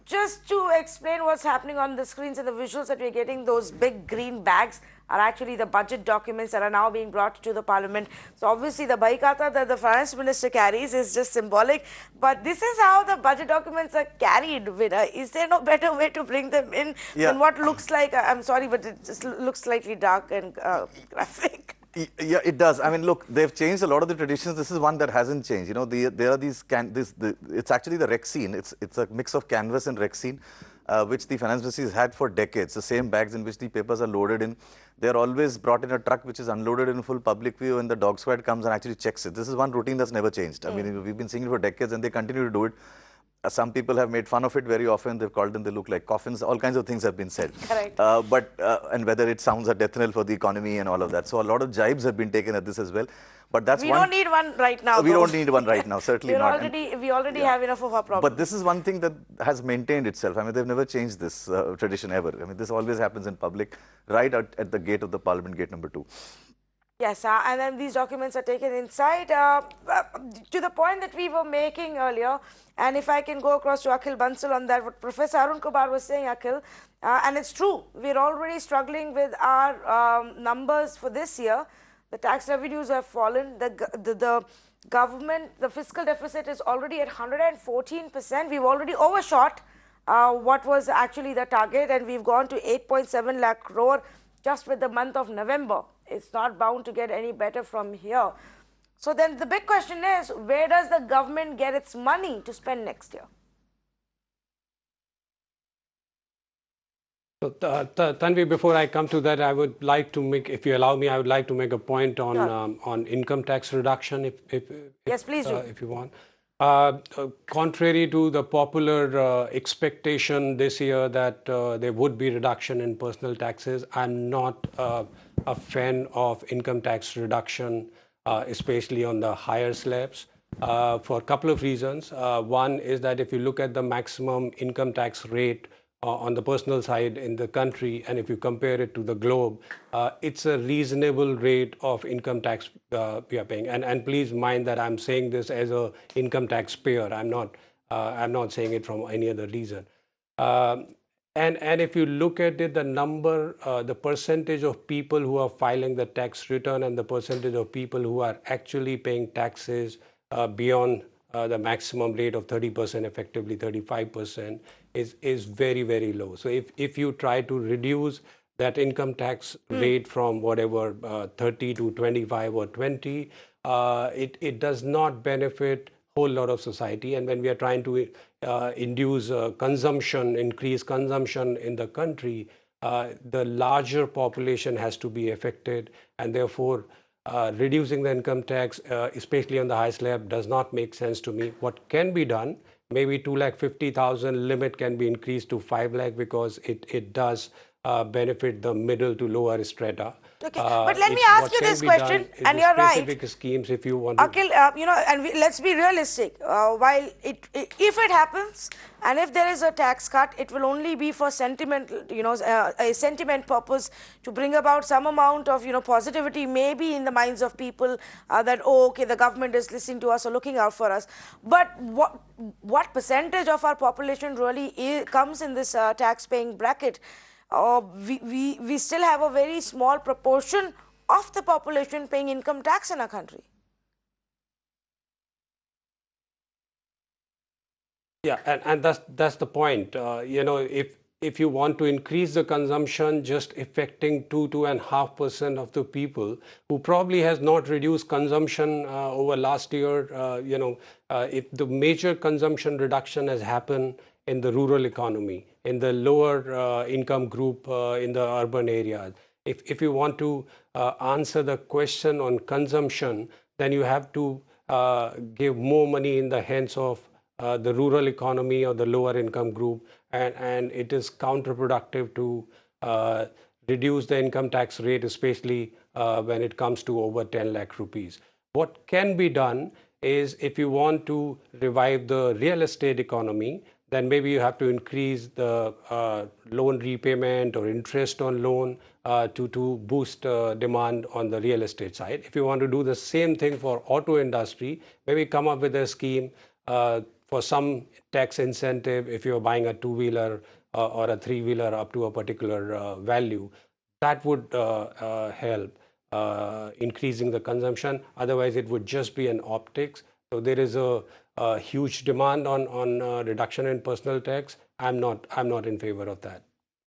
just to explain what's happening on the screens and the visuals that we're getting, those big green bags are actually the budget documents that are now being brought to the parliament. So obviously the baikata that the finance minister carries is just symbolic, but this is how the budget documents are carried, Vinay. Is there no better way to bring them in than what looks like, I'm sorry, but it just looks slightly dark and graphic. Yeah, it does. I mean, look, they've changed a lot of the traditions. This is one that hasn't changed. You know, there are these it's actually the Rexine. It's a mix of canvas and Rexine, which the finance ministry has had for decades. The same bags in which the papers are loaded in. They're always brought in a truck which is unloaded in full public view, and the dog squad comes and actually checks it. This is one routine that's never changed. I mean, we've been seeing it for decades, and they continue to do it. Some people have made fun of it very often. They've called them, they look like coffins. All kinds of things have been said. Correct. And whether it sounds a death knell for the economy and all of that. So a lot of jibes have been taken at this as well. But that's we don't need one right now. We don't need one right now, certainly not. We already have enough of our problems. But this is one thing that has maintained itself. I mean, they've never changed this tradition ever. I mean, this always happens in public, right at the gate of the Parliament, gate number 2. Yes, and then these documents are taken inside to the point that we were making earlier. And if I can go across to Akhil Bansal on that, what Professor Arun Kumar was saying, Akhil, and it's true, we're already struggling with our numbers for this year. The tax revenues have fallen. The government, the fiscal deficit is already at 114%. We've already overshot what was actually the target, and we've gone to 8.7 lakh crore just with the month of November. It's not bound to get any better from here. So then the big question is, where does the government get its money to spend next year? So, Tanvi, before I come to that, I would like to make, if you allow me, I would like to make a point on on income tax reduction, yes, please do. If you want. Contrary to the popular expectation this year that there would be reduction in personal taxes, I'm not a fan of income tax reduction, especially on the higher slabs, for a couple of reasons. One is that if you look at the maximum income tax rate on the personal side in the country, and if you compare it to the globe, it's a reasonable rate of income tax we are paying. And please mind that I'm saying this as a income taxpayer. I'm not saying it from any other reason. And if you look at it, the number, the percentage of people who are filing the tax return and the percentage of people who are actually paying taxes beyond the maximum rate of 30%, effectively 35%, is very, very low. So if you try to reduce that income tax rate from whatever 30 to 25 or 20, it does not benefit a whole lot of society. And when we are trying to induce consumption, increase consumption in the country, the larger population has to be affected, and therefore reducing the income tax, especially on the high slab, does not make sense to me. What can be done, maybe 250,000 limit can be increased to 5 lakh, because it does benefit the middle to lower strata. Okay, but let me ask you this question, and you're right. Specific schemes, if you want to. Akhil, you know, and let's be realistic. While if it happens, and if there is a tax cut, it will only be for sentimental, you know, a sentiment purpose to bring about some amount of, you know, positivity, maybe in the minds of people that, oh, okay, the government is listening to us or looking out for us. But what percentage of our population really comes in this tax-paying bracket? We still have a very small proportion of the population paying income tax in our country. Yeah, and that's the point. You know, if you want to increase the consumption, just affecting 2.5% of the people who probably has not reduced consumption over last year, you know, if the major consumption reduction has happened in the rural economy, in the lower income group, in the urban areas. If you want to answer the question on consumption, then you have to give more money in the hands of the rural economy or the lower income group, and it is counterproductive to reduce the income tax rate, especially when it comes to over 10 lakh rupees. What can be done is, if you want to revive the real estate economy, then maybe you have to increase the loan repayment or interest on loan to boost demand on the real estate side. If you want to do the same thing for auto industry, maybe come up with a scheme for some tax incentive, if you're buying a two-wheeler or a three-wheeler up to a particular value, that would help increasing the consumption. Otherwise, it would just be an optics. So there is a huge demand on reduction in personal tax. I'm not in favor of that.